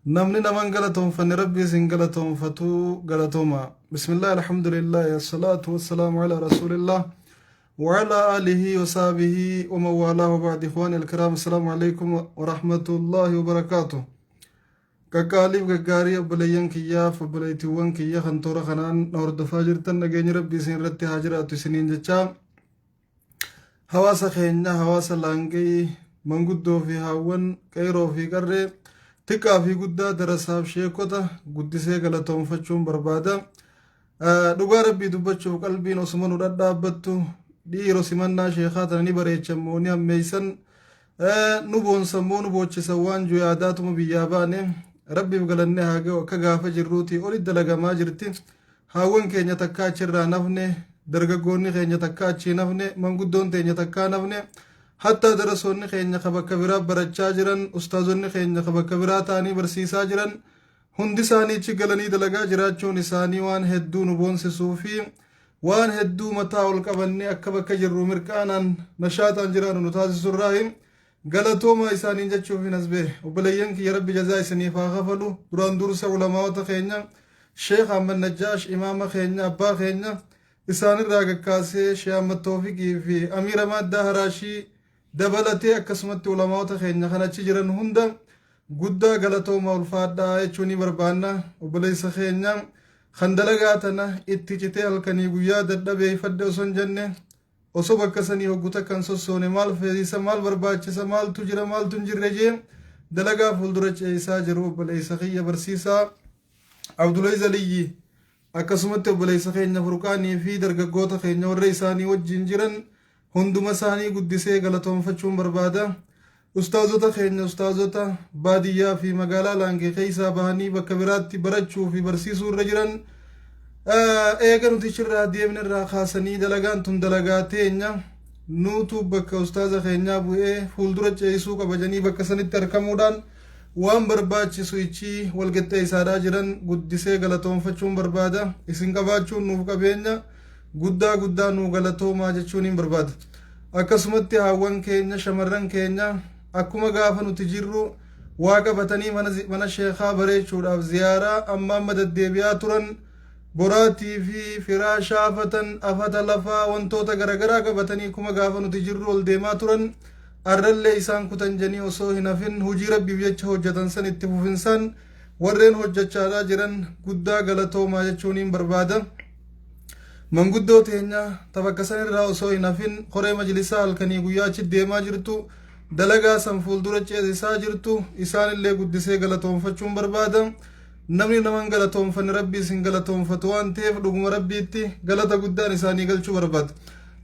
نمني نمان غلطهم فن ربي سن غلطهم فتو غلطهما بسم الله الحمد لله الصلاة والسلام على رسول الله وعلى آله وصحبه ومن والاه وبعد إخواني الكرام السلام عليكم ورحمة الله وبركاته كقالب كقاري أبليان كياف أبليتوان كيا خنطورة خنان نورد فاجرتن نجين ربي سن رتي هاجرات سنين جتشا هواسا خينيا هواسا لانجي منقدو في هاون كيرو في قرر xiqqaa fi guddaa darasaaf sheekota guddisee galatoonfachuun barbaada. Dhugaa rabbii dubbachuuf qalbiin osuma nu dhadhaabbattu dhiiroo simannaa sheekaa tana ni bareechammoo ni ammeeysan nu boonsammoo nu boochisan waan jiru yaadaatuma biyyaa baane rabbiif galannee haa ga'u akka gaafa jirruutii oli dalagamaa jirti. Haawwan keenya takka achirraa nafne dargaggoonni keenya takka achii nafne manguddoon teenya takkaa nafne hatta darasoonni keenya bakka biraa barachaa jiran ustaazonni keenya bakka biraa ta'anii barsiisaa jiran hundi isaanii achi galanii dalagaa jiraachuun isaanii waan hedduu nu boonsisuu fi waan hedduu mataa ol qabannee akka bakka jirru mirqaanaan nashaataan jiraannu nu taasisurraa galatooma isaaniin jechuuf hin asbee obboleeyyan kiyya rabbi jazaa isiniif haa kafalu duraan dursa ulamaawota keenya sheekh Ahmad Najjaash imaama keenya abbaa keenya isaanirraa gaggaasee sheekh Ahmad Toofiqii fi Amiira Maaddaa Haraashii dabalatee akkasumatti ulamaawota keenya kan achi jiran hunda guddaa galatooma ulfaadhaa jechuun ni barbaanna. Obboleessa keenya kan dalagaa tana itti citee halkanii guyyaa dadhabee fadde osoo hin jenne osoo bakka sanii hogguta kan sossoone maal feesiisa maal barbaachisa maaltu jira maaltu hin jirre jee dalagaa fuuldura ce'isaa jiru obboleessa kiyya barsiisaa Abdulaziz Aliyyi akkasumatti obboleessa keenya Furqaanii fi dargaggoota keenya warra isaanii wajjin jiran hunduma isaanii guddisee galatoonfachuun barbaada. Ustaazota keenya ustaazota baadiyyaa fi magaalaa laangee keessaa bahanii bakka biraatti barachuu fi barsiisuu irra jiran eega nuti achirraa deemne irraa kaasanii dalagaan tun dalagaa teenya nuutu bakka ustaaza keenyaa bu'ee fuuldura ceesisuu qabajanii bakka sanitti argamuudhaan waan barbaachisu ichi walqixxeessaadhaa jiran guddisee galatoonfachuun barbaada. Isin qabaachuun nuuf qabeenya guddaa nu galatoomaa jechuun hin barbaada. Akkasumatti haawwan keenya shamarran keenya akkuma gaafa nuti jirru waa qabatanii mana sheekaa bareechuudhaaf ziyaaraa amma deddeebi'aa turan boraatii fi firaa shaafatan afata lafaa wantoota garaagaraa qabatanii akkuma gaafa nuti jirru ol deemaa turan arrallee isaan kutan janii osoo hin hafin hojii rabbiif jecha hojjetan san itti fufinsaan warreen hojjechaadhaa jiran guddaa galatoomaa jechuun hin barbaada. Manguddoo teenya tabakka sanirraa osoo hin hafin qoree majlisaa halkanii guyyaa achi deemaa jirtu dalagaa san fuuldura ceesisaa jirtu isaanillee guddisee galatoonfachuun barbaada. Namni naman galatoonfanne rabbii isin galatoonfatu waan ta'eef dhuguma rabbiitti galata guddaan isaanii galchuu barbaada.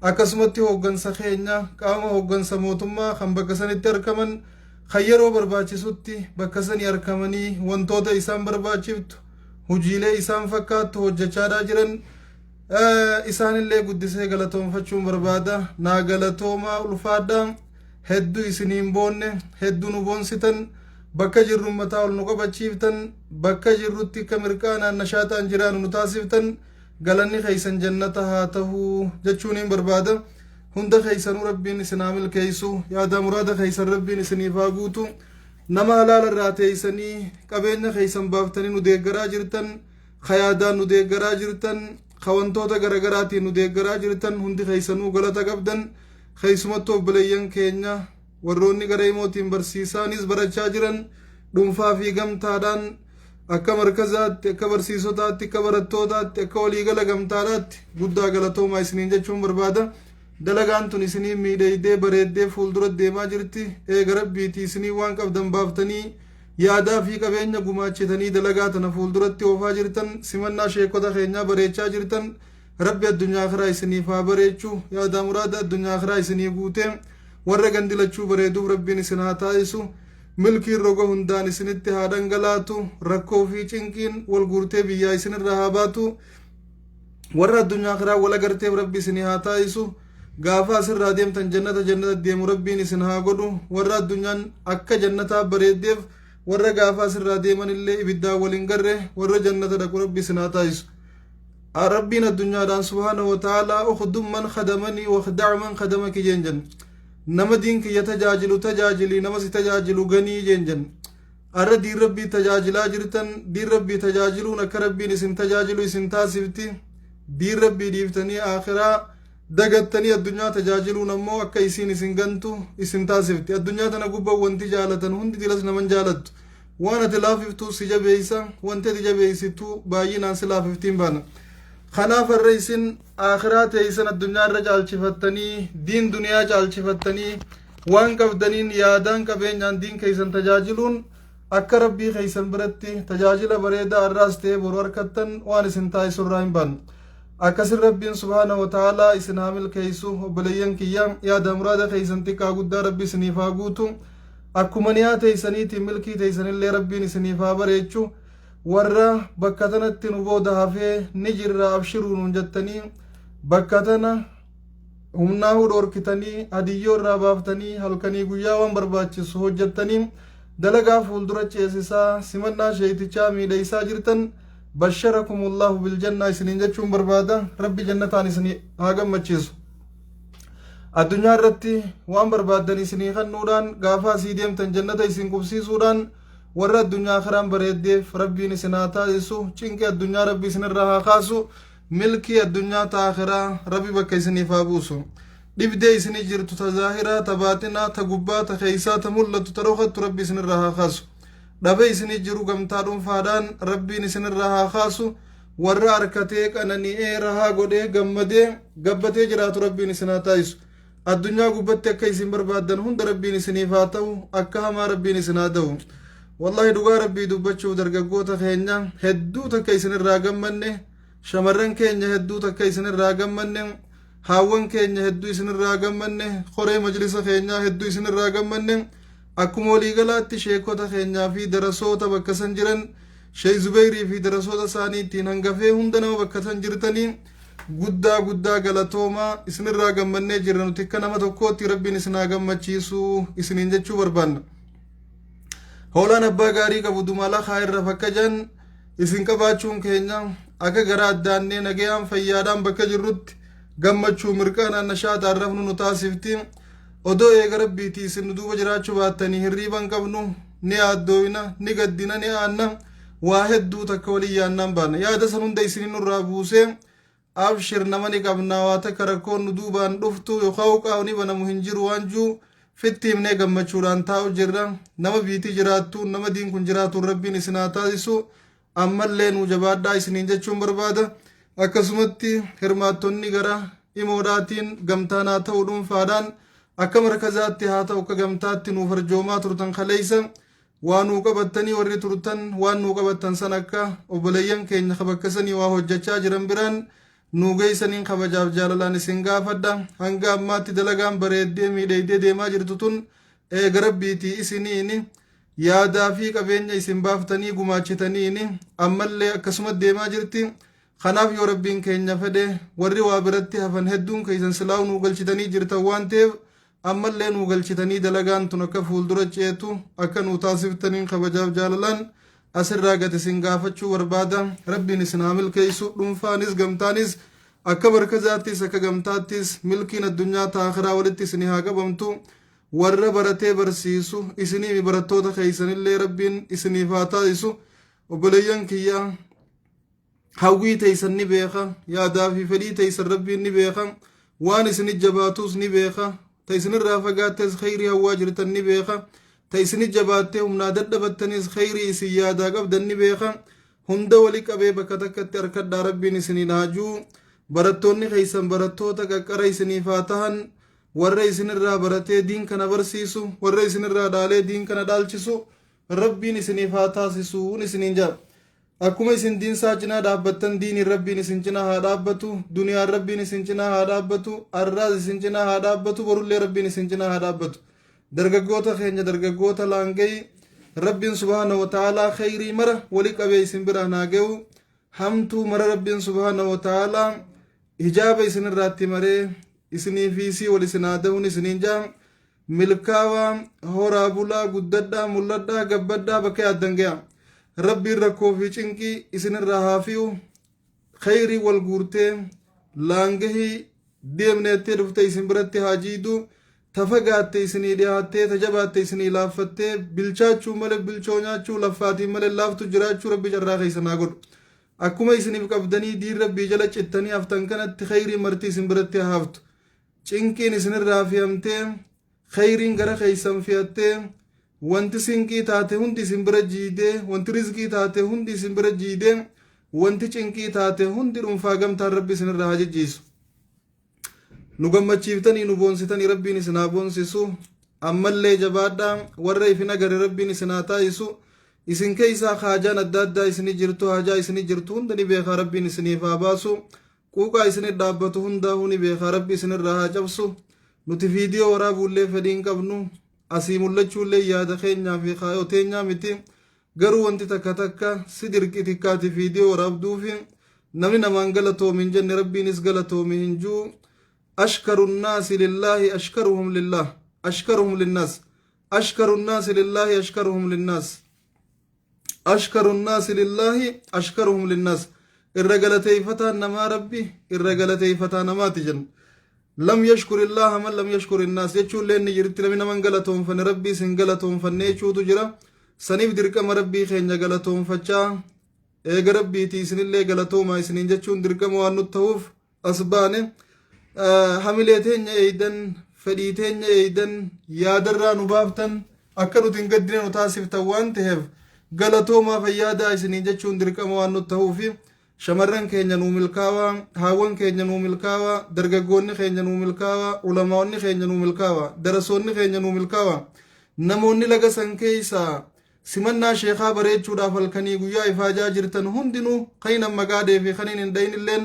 Akkasumatti hooggansa keenya qaama hooggansa mootummaa kan bakka sanitti argaman kan yeroo barbaachisutti bakka sanii argamanii wantoota isaan barbaachiftu hojiilee isaan fakkaattu hojjechaadhaa jiran isaanillee guddisee galatoonfachuun barbaada. Naa galatoomaa ulfaadhaa hedduu isiniin boonne hedduu nu boonsitan bakka jirru mataa ol nu qabachiiftan bakka jirrutti akka mirqaanaan nashaataan jiraannu nu taasiftan galanni keeysan jannata haa tahuu jechuun hin barbaada. Hunda keeysanuu rabbiin isin haa milkeessu yaada muraada keeysan rabbiin isiniif haa guutu. Nama halaala irraa teeysanii qabeenya keeysan baaftanii nu deeggaraa jirtan kayaadaan nu deeggaraa jirtan kawantoota garagaraatiin nu deeggaraa jirtan hundi keeysanuu galata qabdan. Keeysumatti obboleeyyan keenya warroonni gara imootiin barsiisaanis barachaa jiran dhuunfaa fi gamtaadhaan akka markazaatti akka barsiisotaatti akka barattootaatti akka waliigala gamtaadhaatti guddaa galatoomaa isiniin jechuun barbaada. Dalagaan tun isinii miidhaydee bareeddee fuuldura deemaa jirti. Eega rabbiitii isinii waan qabdan baaftanii yaadaa fi qabeenya gumaachitanii dalagaa tana fuulduratti oofaa jirtan simannaa sheekota keenyaa bareechaa jirtan rabbi addunyaa akhiraa isiniif haa bareechu yaada muraada addunyaa akhiraa isinii guutee warra gandilachuu bareeduuf rabbiin isin haa taasisu. Milkiin roga hundaan isinitti haa dhangalaatu rakkoo fi cinqiin wal guurtee biyyaa isinirraa haa baatu warra addunyaa akhiraa wal agarteef rabbi isinii haa taasisu. Gaafa asirraa deemtan jannata deemu rabbiin isin haa godhu warra addunyaan akka jannataa bareeddeef warra gaafa asirraa deeman illee ibiddaa waliin garre warra jannata dhaqu rabbi isin haa taasisu. Rabbiin addunyaadhaan subhaanahu wa ta'aalaa ukhdum man khadamanii wakhdac man khadamaki jeenjan nama diin kiyya tajaajilu tajaajilii nama si tajaajilu ganii jeenjan arra diin rabbii tajaajilaa jirtan diin rabbii tajaajiluun akka rabbiin isin tajaajilu isin taasifti diin rabbii dhiiftanii akhiraa dagattanii addunyaa tajaajiluun ammoo akka isin gantu isin taasifti addunyaa tana gubbaa wanti jaalatan hundi dilas naman jaalattu waan ati laafiftuu si jabeeysa wanti ati jabeeysitu baay'inaan si laafiftiin baana kanaaf har'a isin akhiraa teeysan addunyaa irra caalchifattanii diin duniyaa caalchifattanii waan qabdaniin yaadaan qabeenyaan diin keeysan tajaajiluun akka rabbii keeysan biratti tajaajila bareedaa arraas ta'ee boru harkattan waan isin taasisurraa hin baanne akkasin rabbiin subhaanahu wa ta'aalaa isin haa milkeeysu obboleeyyan kiyya yaada muraada keeysan xiqqaa guddaa rabbi isiniif haa guutu akkuma niyaa teeysaniitiin milkii teeysanillee rabbiin isiniif haa bareechu warra bakka tanatti nu booda hafee ni jirra abshiruu nuun jettanii bakka tana humnaahuu dhoorkitanii hadiyyoo irraa baaftanii halkanii guyyaa waan barbaachisu hojjettanii dalagaa fuuldura ceesisaa simannaa sheeytichaa miidheeysaa jirtan بشركم الله بالجنة سنين جتشون بربادا ربي جنة تاني سنين هاقم مچيسو الدنيا رتي وان بربادني سنين خنودان غافا سيديم تن جنة سنين قبسي سودان ورد الدنيا خرام بريد ديف ربي نسناتا يسو چنك الدنيا ربي سنين رها خاسو ملكي الدنيا تاخرا ربي بكي سنين فابوسو دبدي سنين جرتو تظاهرة تباتنا تقبا تخيسا تمولة تروخت ربي سنين رها خاسو dhabe isinii jiru gamtaa dhuunfaadhaan rabbiin isinirraa haa kaasu warra harkatee qanani'ee rahaa godhee gammadee gabbatee jiraatu rabbiin isin haa taa'isu addunyaa gubbatti akka isin barbaaddan hunda rabbiin isiniif haa ta'u akka hamaa rabbiin isin haa ta'u wallahi dhugaa rabbii dubbachuuf dargaggoota keenya hedduu takka isinirraa gammanne shamarran keenya hedduu takka isinirraa gammanne haawwan keenya hedduu isinirraa gammanne qoree majlisa keenyaa hedduu isinirraa gammanne akkuma waliigalaatti sheekota keenyaa fi darasoota bakka san jiran sheey zubeyrii fi darasoota isaanii ittiin hangafee hunda nama bakka san jirtanii guddaa galatoomaa isinirraa gammannee jirra nuti akka nama tokkootti rabbiin isin haa gammachiisu isiniin jechuu barbaanna hoolaan abbaa gaarii qabu dumala haa irra fakka jan isin qabaachuun keenya akka gara addaannee nagayaan fayyaadhaan bakka jirrutti gammachuu mirqaanaan nashaataan rafnu nu taasifti odoo eega rabbiitii isin duuba jiraachuu baattanii hirriiban qabnu ni aaddooyna ni gaddina ni aanna waa hedduu takka walii yaannaan baana yaada san hunda isinin nurraa buusee abshir nama ni qabnaa waa takka rakkoon nu duubaan dhuftu yookaan qaawni banamu hin jiru waan juu fitti himnee gammachuudhaan taa'u jirra nama biitii jiraattu nama diin kun jiraatuun rabbiin isin haa taasisu ammallee nu jabaadhaa isiniin jechuun barbaada akkasumatti hirmaattonni gara imoodhaatiin gamtaan haa ta'u dhuunfaadhaan akka markazaatti haa ta'u akka gamtaatti nuuf arjoomaa turtan kaleeysa waan nuu qabattanii warri turtan waan nuu qabattan san akka obboleeyyan keenya kabakkasanii waa hojjechaa jiran biraan nuu geeysaniin kabajaaf jaalalaan isin gaafadha hanga ammaatti dalagaan bareeddee miidheeydee deemaa jirtu tun eega rabbiitii isiniini yaadaa fi qabeenya isin baaftanii gumaachitaniini ammallee akkasuma deemaa jirti kanaaf yoo rabbiin keenya fedhe warri waa biratti hafan hedduun keeysan silaa nuu galchitanii jirtan waan ta'eef ammallee nuu galchitanii dalagaan tun akka fuuldura ceetu akka nuu taasiftaniin kabajaaf jaalalaan asirraa gati isin gaafachuu barbaada rabbiin isin haa milkeeysu dhuunfaanis gamtaanis akka markazaattis akka gamtaattis milkiin addunyaa taakhiraa walitti isin haa qabamtu warra baratee barsiisu isinii barattoota keeysanillee rabbiin isiniif haa taasisu obboleeyyan kiyya hawwii teeysan ni beeka yaadaa fi fedhii teeysan rabbiin ni beeka waan isinit jabaatus ni beeka تيسن الرافقات خيري هواجر تني بيخا تيسن الجبات همنا ددبتنيس خيري سيادا قبدني بيخا هم دولك أبي بكتك تركد ربي نسني ناجو برتوني خيسن برتو تككري سني فاتحن ورئيسن الرا برتي دين كان برسيسو ورئيسن الرا دالي دين كان دالچسو ربي نسني فاتحسسو نسني جاب akkuma isin diin isaa cinaa dhaabbattan diini rabbiin isin cinaa haa dhaabbatu duniyaan rabbiin isin cinaa haa dhaabbatu arraas isin cinaa haa dhaabbatu borullee rabbiin isin cinaa haa dhaabbatu dargaggoota keenya dargaggoota laangayi rabbiin subhaanahu wa ta'aalaa khayrii mara wali qabee isin biraan haa ga'u hamtuu mara rabbiin subhaanahu wa ta'aalaa hijaaba isin irraatti maree isinii fiisii wal isin haa da'uun isiniin jaa milkaawaa horaa bulaa guddadhaa mul'adhaa gabbadhaa bakka yaaddan ga'a ربي ركو في چنكي اسن الرهافيو خيري والغورتي لانگهي ديمنتي رفتا اسن برتي حاجيدو tafagaatte isinii dhiyaattee tajabaatte isinii laaffattee bilchaachuu malee bilchoo nyaachuu laffaatiin malee laaftu jiraachuu rabbi carraa keessan haa godhu akkuma isiniif qabdanii diin rabbii jala cittanii haftan kanatti khayrii martii isin biratti haa haftu cinqiin isinirraa fiyamtee khayriin gara keessan fiyattee wanti sinqii taate hundi isin bira jiidee wanti rizqii taate hundi isin bira jiidee wanti cinqii taate hundi dhuunfaa gamtaan rabbi isinirraa haa jijjiisu nu gammachiiftanii nu boonsitanii rabbiin isin haa boonsisu ammallee jabaadhaa warra ifin agare rabbiin isin haa taa'isu isin keessaa haajaan adda addaa isinii jirtu haajaa isinii jirtu hunda ni beekaa rabbiin isiniif haa baasu quuqaa isinii dhaabbatu hundaa'uu ni beekaa rabbi isinirraa haa cabsu nuti viidiyoo waraabuullee fedhiin qabnu asii mul'achuullee yaada keenyaa fi kaayoteenyaa miti garuu wanti takka takka si dirqi tikkaati viidiyoo waraabduufi namni namaan galatoomin jenne rabbiinis galatoomi hin juu أشكر الناس لله أشكرهم لله أشكرهم للناس أشكر الناس لله أشكرهم للناس أشكر الناس لله أشكرهم للناس الرجلتي فتى نما ربي الرجلتي فتى نما تجن لم يشكر الله من لم يشكر الناس يشول لين يرتل من من قلتهم فن ربي سن قلتهم فن يشو تجرا سنيف درك ما ربي خين قلتهم فجا إيه ربي تيسن اللي قلتهم ما يسنين جتشون درك موانو التوف أسبانه hamileeteenya eeydan fedhiiteenya eeydan yaadarraa nu baaftan akka nuti hin gaddine nu taasiftan waan ta'eef galatoomaa fayyaadaa isinii jechuun dirqama waan nu ta'uufi shamarran keenya nuu milkaawaa haawwan keenya nuu milkaawaa dargaggoonni keenya nuu milkaawaa ulamaa'onni keenya nuu milkaawaa darasoonni keenya nuu milkaawaa namoonni laga san keessaa simannaa sheekaa bareechuudhaaf halkanii guyyaa ifaajaa jirtan hundinuu kan maqaadee fi kan hin dhayinilleen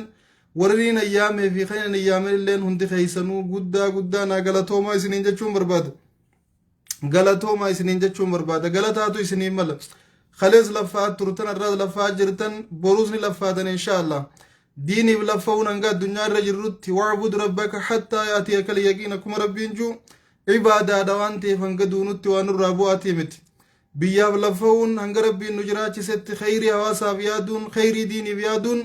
warriin ayyaamee fi kan ayyaamee illeen hundi keessanuu guddaa naa galatoomaa isiniin jechuun barbaada galatoomaa isiniin jechuun barbaada galataatu isiniin mala khalees laffaa turtan arraas laffaa jirtan boruusni laffaatan inshaallah diiniif laffa'uun hanga addunyaa irra jirrutti wa'bud rabbaka hattaa yaatiyaka alyaqiin akkuma rabbiin juu ibaadaadha waan ta'eef hanga duunutti waan nurraa bu'aatii miti biyyaaf laffa'uun hanga rabbiin nu jiraachisetti khayrii hawaasaaf yaaduun khayrii diiniif yaaduun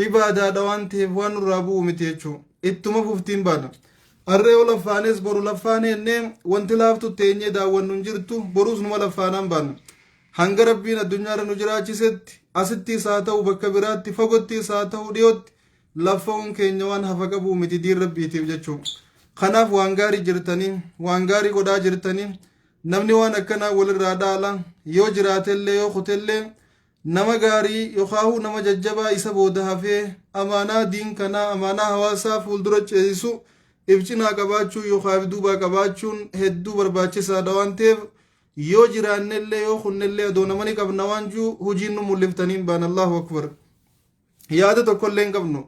ibaadaadha waan ta'eef waan nurraa bu'u miti jechuu ittuma fuftiin baana harree yoo laffaanes boru laffaanee wanti laaftu teenyee daawwannu hin jirtu boruus numa laffaanaan baana hanga rabbiin addunyaarra nu jiraachisetti asittiis haa ta'u bakka biraatti fagottiis haa ta'u dhiyootti laffa'uun keenya waan hafa qabuu miti diin rabbiitiif jechuu kanaaf waan gaarii jirtanii waan gaarii godhaa jirtanii namni waan akkanaa walirraa dhaala yoo jiraatellee yoo kutellee nama gaarii yookaan nama jajjabaa isa booda hafee amaanaa diin kanaa amaanaa hawaasaa fuuldura ceesisu ibcinaa qabaachuu yookaan duubaa qabaachuun hedduu barbaachisaadha waan ta'eef yoo jiraannellee yoo kunnellee adoo namani qabna waan juu hojiin nu mul'iftaniin baan Allahu akbar yaada tokkollee hin qabnu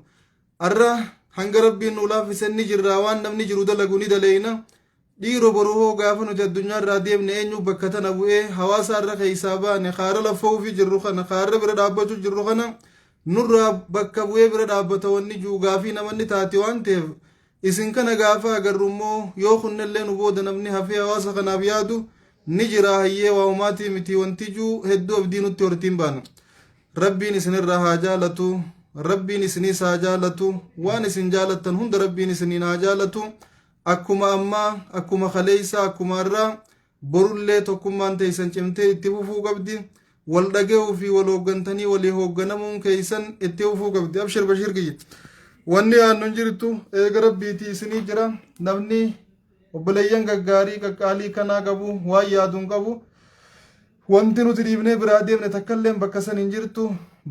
arra hanga rabbiin nu laaffise ni jirraa waan namni jiru dalagu ni daleeyna dhiiroo boroo gaafa nuti addunyaarraa deemne eenyu bakka tana bu'ee hawaasa irra keessaa baane kaara laffa'uufi jirru kana kaarra bira dhaabbachuu jirru kana nurraa bakka bu'ee bira dhaabbata wanni juu gaafii namanni taate waan ta'eef isin kana gaafa agarru immoo yoo kunnellee nu booda namni hafee hawaasa kanaaf yaadu ni jira hayyee waa'umaatii miti wanti juu hedduu abdii nutti hortiin baana rabbiin isinirraa haa jaalatu rabbiin isiniis haa jaalatu waan isin jaalattan hunda rabbiin isiniin haa jaalatu akkuma ammaa akkuma kaleeysa akkuma irraa borullee tokkummaan teeysan cimtee itti fufuu qabdi wal dhage'uu fi wal hooggantanii walii hoogganamuun keeysan itti fufuu qabdi abshir bashir kiyya wanni aannuun jirtu eega rabbiitii isinii jira namni obboleeyyan gaggaarii qaqqaalii kanaa qabu waan yaaduun qabu wanti nuti dhiibnee biraa deemne takkailleen bakka san hin jirtu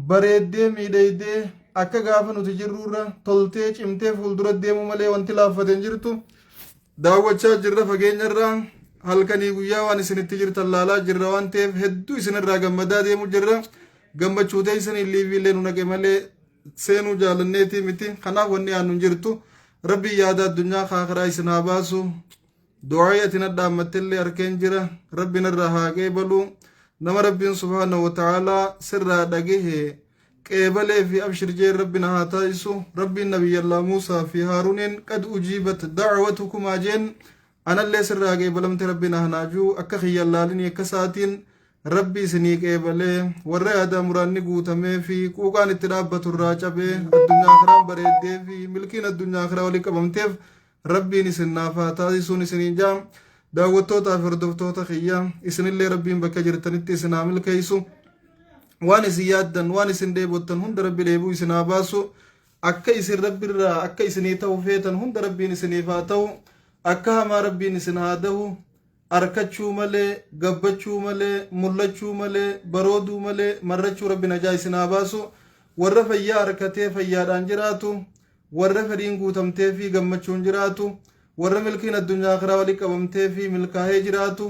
bareeddee miidheeydee akka gaafa nuti jirruurra toltee cimtee fuuldura deemuu malee wanti laaffate hin jirtu daawwachaa jirra fageenyarraa halkanii guyyaa waan isinitti jirtan laalaa jirra waan ta'eef hedduu isinirraa gammadaa deemu jirra gammachuu teessan illiifiillee nu naqe malee seenuu jaalanneetii miti kanaaf wanni aannu hin jirtu rabbii yaada addunyaa kaakaraa isin haa baasu du'aayi ati na dhaammattellee harkeen jira rabbiin irraa haa qeebalu nama rabbiin subhaanahu wa ta'aalaa sirraa dhagahe قبله في أبشر جير ربنا هاتايسو ربي النبي الله موسى في هارون قد أجيبت دعوتكم أجين أنا اللي سرها قبلمت ربنا هناجو أكخي الله لني كساتين ربي سنيك قبله ورأى مراني قوتمي في قوقان اترابة الراجبه الدنيا خرام بريد في ملكين الدنيا خرام ولك أبمتف rabbiin isin naaf haa taasisuun isiniin jaam daawwattootaa fi hordoftoota kiyya isinillee rabbiin bakka jirtanitti isin haa milkeessu waan isin yaaddan waan isin dheebottan hunda rabbi dheebuu isin haa baasu akka isin rabbirraa akka isinii ta'u feetan hunda rabbiin isiniif haa ta'u akka hamaa rabbiin isin haa dahu arkachuu malee gabbachuu malee mul'achuu malee barooduu malee marrachuu rabbi najaa isin haa baasu warra fayyaa arkatee fayyaadhaan jiraatu warra fedhiin guutamtee fi gammachuun jiraatu warra milkiin addunyaa akhiraa walii qabamtee fi milkaa'ee jiraatu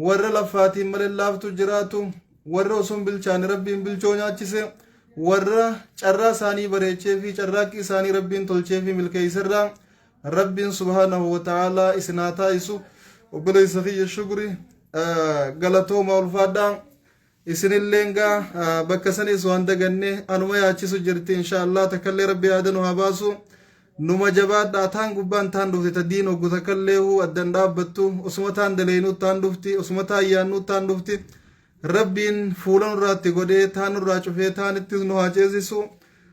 warra laffaatiin malee laaftu jiraatu warra osoon bilchaane rabbiin bilchoo nyaachise warra carraa isaanii bareechee fi carraaqqii isaanii rabbiin tolchee fi milkeesserraa rabbiin subhaanahu wa ta'aalaa isin haa taa'isu obboleessa kiyya shukri galatooma ulfaadhaa isinilleen gaa bakka sanis waan daganne anuma yaachisu jirti inshaallah takkallee rabbi yaadanu haa baasu numa jabaadhaa taan gubbaan taan dhufte ta diin hoggu takkallee addan dhaabbattu osuma taan daleenuu taan dhufti osuma taan yaannuu taan dhufti rabbiin fuula nurraatti godhee taan nurraa cufee taanittis nu haa ceesisu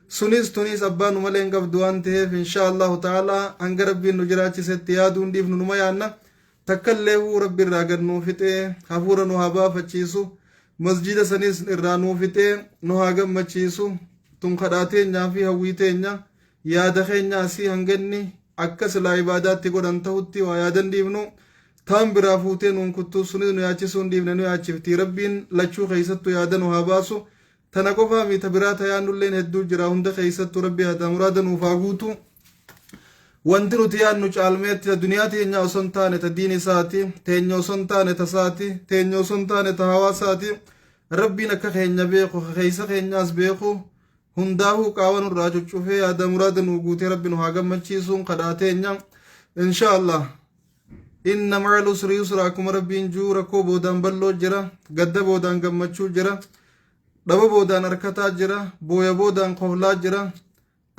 sunis tunis abbaa nu malee hin qabdu waan ta'eef inshaallahu ta'aalaa hanga rabbiin nu jiraachisetti yaaduu hin dhiifnu numa yaanna takkallee rabbi irraa gad nuu fixee hafuura nu haa baafachiisu masjida sanis irraa nuu fixee nu haa gammachiisu tun kadhaa teenyaa fi hawwii teenya yaada keenyaa asii hanganni akka silaa ibaadaatti godhan ta'utti waa yaadan dhiifnu taan biraa fuutee nuun kuttuu sunis nu yaachisuu hin dhiifne nu yaachifti rabbiin lachuu keessattu yaada nu haa baasu tana qofaa mita biraa tayaannulleen hedduu jira hunda keessattu rabbi yaada muraada nuuf haa guutu wanti nuti yaadnu caalmeetti ta duniyaa teenya osoo hin taane ta diin isaati teenya osoo hin taane ta saati teenya osoo hin taane ta hawaasaati rabbiin akka keenya beeku keessa keenyaas beeku hundaahuu qaawwa nurraa cuccufee yaada muraada nuu guutee rabbi nu haa gammachiisuun kadhaa teenya inshaallah inna ma'al usri yusra akkuma rabbiin juu rakkoo boodaan balloo jira gadda boodaan gammachuu jira dhaba boodaan harkataa jira booya boodaan qoflaa jira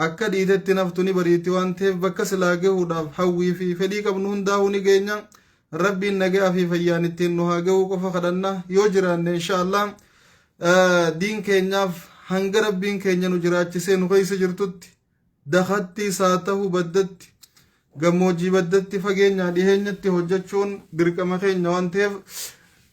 akka dhiitetti naftu ni bariiti waan ta'eef bakka silaa gahuudhaaf hawwii fi fedhii qabnu hundaa'uu ni geenya rabbiin nagaa fi fayyaan ittiin nu haa gahuu qofa kadhanna yoo jiraanne inshaallah diin keenyaaf hanga rabbiin keenya nu jiraachisee nu keessa jirtutti dakatti isaa ta'uu baddatti gammoojjii baddatti fageenyaa dhiheenyatti hojjechuun dirqama keenya waan ta'eef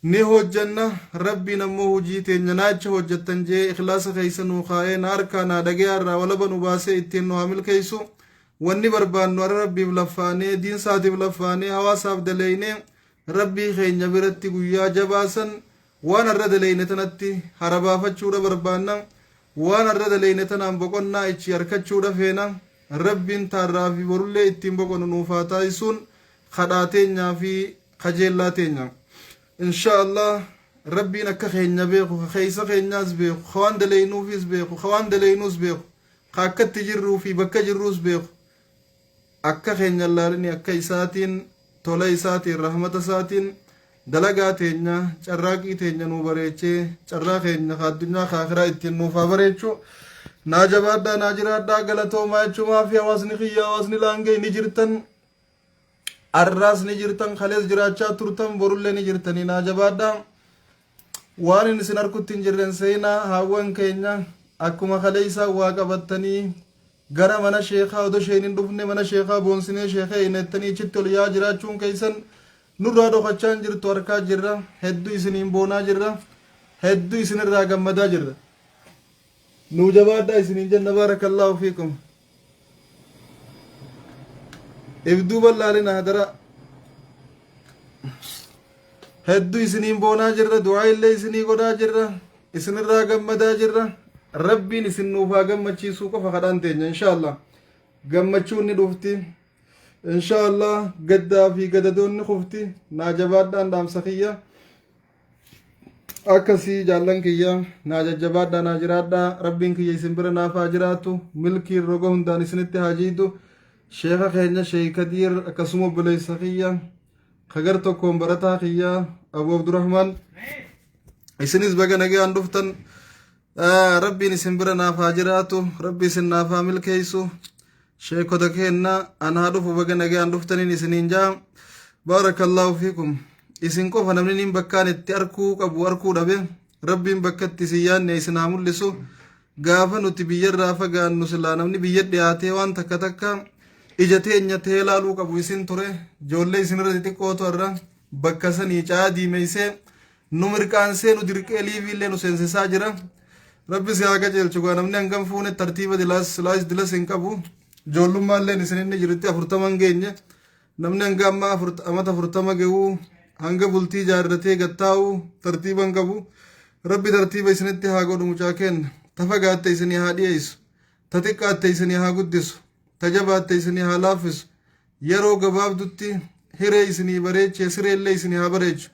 ni hojjanna rabbiin ammoo hojii teenya naacha hojjettan jee ikhlaasa keessa nuu kaa'ee na harkaa naa dhagayaarraa walaba nu baasee ittiin nu haa milkeessu wanni barbaannu ara rabbiif laffaanee diinsaatiif laffaanee hawaasaaf daleeynee rabbii keenya biratti guyyaa jabaasan waan arra daleeyne tanatti harabaafachuudha barbaanna waan arra daleeyne tanaan boqonnaa ichi harkachuudha feena rabbiin taarraa fi borullee ittiin boqonnu nuuf haa taasisuun kadhaa teenyaa fi kajeellaa teenya inshaallah rabbiin akka keenya beeku keessa keenyaas beeku kawaan daleynuufis beeku kawaan daleynuus beeku ka akkatti jirruu fi bakka jirruus beeku akka keenya laalini akka isaatiin tola isaatiin rahmata isaatiin dalagaa teenya carraaqii teenya nuu bareechee carraa keenya ka addunyaa ka akhiraa ittiin nuuf haa bareechu naa jabaadhaa naa jiraadhaa galatoomaa jechuumaa fi hawaasni kiyya hawaasni laangee ni jirtan arraas ni jirtan kalees jiraachaa turtan borullee ni jirtanii naa jabaadhaa waan isin harkutti hin jirren seenaa haawwan keenya akkuma kalee isaa waa qabattanii gara mana sheekaa odoo isheen hin dhufne mana sheekaa boonsinee sheekaa hinettanii achitti ol yaa jiraachuun keessan nurraa dhokachaa hin jirtu harkaa jirra hedduu isiniin boonaa jirra hedduu isinirraa gammadaa jirra nuu jabaadhaa isiniin jenna baarakallaahu fiikum ibduu bal'aalina hadara hedduu isiniin boonaa jirra du'aa illee isinii godhaa jirra isinirraa gammadaa jirra rabbiin isin nuuf haa gammachiisuu qofa kadhaan teenya inshaallah gammachuun ni dhufti inshaallah gaddaa fi gadadoonni kufti naa jabaadhaan dhaamsa kiyya akkasii jaallan kiyya naa jajjabaadhaa naa jiraadhaa rabbiin kiyya isin bira naaf haa jiraatu milkiin roga hundaan isinitti haa jiidu sheeka keenya sheey kadiir akkasuma obboleessa kiyya kagar tokkoon barataa kiyya abu abdurrahman isinis baga nagaan dhuftan rabbiin isin bira naaf haa jiraatu rabbi isin naaf haa milkeessu sheekota keenna anaa dhufu baga nagaan dhuftaniin isiniin jaa baarakallaahu fiikum isin qofa namni nin bakkaan itti arkuu qabu arkuu dhabe rabbiin bakka itti isin yaanne isin haa mul'isu gaafa nuti biyyarraa fagaannu silaa namni biyya dhiyaatee waan takka takka ija teenya ta'ee laaluu qabu isin ture ijoollee isinirra xixiqqootu irra bakka sanii caa diimeysee nu mirqaansee nu dirqee liiviillee nu seensisaa jira rabbi si haa qajeelchu gaa namni hangam fuune tartiiba dilas hin qabu ijoollummaan isin inni jirti 40 geenye namni hanga amma amata 40 ga'uu hanga bultii jaarratee gattaa'u tartiiban qabu rabbi tartiiba isinitti haa godhu mucaa kenna tafagaatte isinii haa dhiyeessu taxiqqaatte isinii haa guddisu tajabaatte isinii haa laaffisu yeroo gabaabdutti hiree isinii bareechee sireellee isinii haa bareechu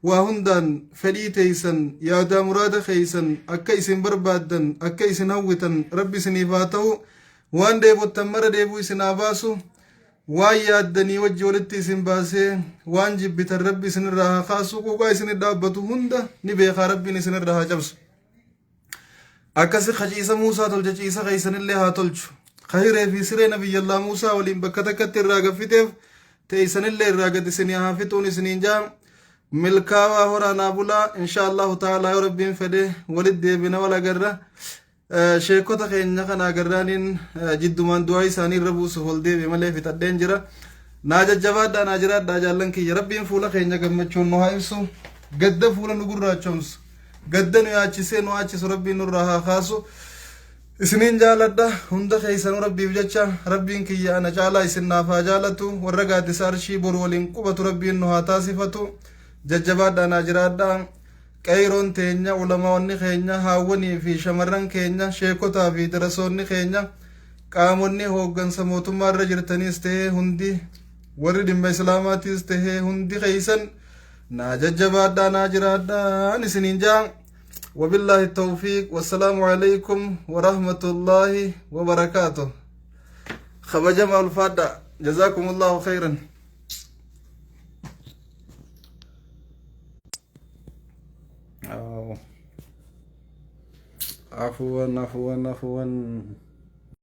waa hundaan fedhii teeysan yaadaa muraada keeysan akka isin barbaaddan akka isin hawwitan rabbi isiniif haa ta'u waan deebottan mara deebuu isin haa baasu waan yaaddanii wajji walitti isin baasee waan jibbitan rabbi isinirraa haa kaasu quuqaa isinit dhaabbatu hunda ni beekaa rabbiin isinirraa haa cabsu akkasi kaciisa Muusaa tolcha ciisa keeysanillee haa tolchu khayiree fi siree nabiyyallaa Muusaa waliin bakka takkatti irraa gaffiteef teeysanillee irraa gad isinii haa fixuun isiniin jaa milkaawaa horaanaa bulaa inshaallahu ta'aalaa yoo rabbiin fedhe walit deebina wal agarra sheekota keenya kana agarraaniin jiddumaan du'aa isaanii irra buusuuf ol deebi malee fixadheen jira naa jajjabaadhaa naa jiraadhaa jaallan kiyya rabbiin fuula keenya gammachuun nu haa ibsu gadda fuula nu gurraachomsu gadda nu yaachisee nu aachisu rabbiin nurraa haa kaasu isiniin jaaladha hunda keeysanuu rabbiif jecha rabbiin kiyya ana caalaa isin naaf haa jaalatu warra gaaddisa arshii boru waliin qubatu rabbiin nu haa taasifatu jajjabaadhaa naa jiraadhaa qayroon teenya ulamaawwanni keenya haawwanii fi shamarran keenya sheekotaa fi darasoonni keenya qaamonni hooggansa mootummaa irra jirtaniis tahee hundi warri dhimma islaamaatiis tahee hundi keeysan naa jajjabaadhaa naa jiraadhaan isiniin jaa وبالله التوفيق والسلام عليكم ورحمة الله وبركاته خبجم الفادة جزاكم الله خيرا عفوا عفوا عفوا